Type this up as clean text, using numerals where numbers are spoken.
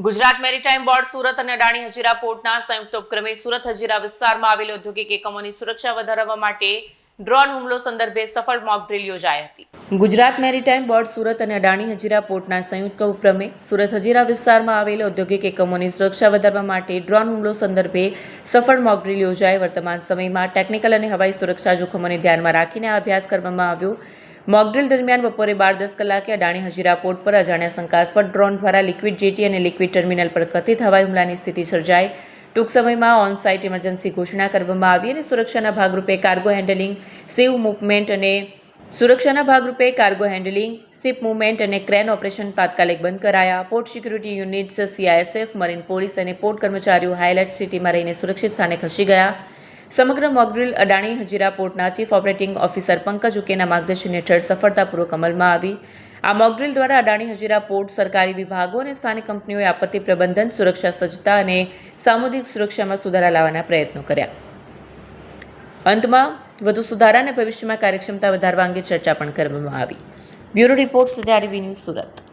Gujarat maritime board Surat અને અડાણી હજીરા પોર્ટના સંયુક્ત ઉપક્રમે સુરત હજીરા વિસ્તારમાં આવેલ ઔદ્યોગિક એકમોની સુરક્ષા વધારવા માટે ડ્રોન હુમલો સંદર્ભે સફળ મોક ડ્રીલ યોજાઈ હતી। ગુજરાત મેરીટાઈમ બોર્ડ સુરત અને અડાણી હજીરા પોર્ટના સંયુક્ત ઉપક્રમે સુરત હજીરા વિસ્તારમાં આવેલ ઔદ્યોગિક એકમોની સુરક્ષા વધારવા માટે ડ્રોન હુમલો સંદર્ભે સફળ મોક ડ્રીલ યોજાઈ। વર્તમાન સમયમાં ટેકનિકલ અને હવાઈ સુરક્ષા જોખમોને ધ્યાનમાં રાખીને આ અભ્યાસ કરવામાં આવ્યો। મોક ડ્રીલ દરમિયાન બપોરે 12:10 કલાકે અડાણી હજીરા પોર્ટ પર અજાણ્યા શંકાસ્પદ ડ્રોન દ્વારા લિક્વિડ જેટી અને લિક્વિડ ટર્મિનલ પર કથિત હવાઈ હુમલાની સ્થિતિ સર્જાઈ। ટૂંક સમયમાં ઓન સાઇટ ઇમરજન્સી ઘોષણા કરવામાં આવી અને સુરક્ષાના ભાગરૂપે કાર્ગો હેન્ડલિંગ, શિપ મૂવમેન્ટ અને ક્રેન ઓપરેશન તાત્કાલિક બંધ કરાયા। Port security units, CISF, marine police અને પોર્ટ કર્મચારીઓ હાઇલાઇટ સિટીમાં રહીને સુરક્ષિત સ્થાને ખસી ગયા। સમગ્ર મોક ડ્રીલ અડાણી હજીરા પોર્ટના ચીફ ઓપરેટિંગ ઓફિસર પંકજ ઉકેના માર્ગદર્શન હેઠળ સફળતાપૂર્વક અમલમાં આવી। આ મોક ડ્રીલ દ્વારા અડાણી હજીરા પોર્ટ, સરકારી વિભાગો અને સ્થાનિક કંપનીઓએ આપત્તિ પ્રબંધન, સુરક્ષા સજ્જતા અને સામુદાયિક સુરક્ષામાં સુધારા લાવવાના પ્રયત્નો કર્યા। અંતમાં વધુ સુધારા અને ભવિષ્યમાં કાર્યક્ષમતા વધારવા અંગે ચર્ચા પણ કરવામાં આવી। Bureau report, Satyari news, Surat.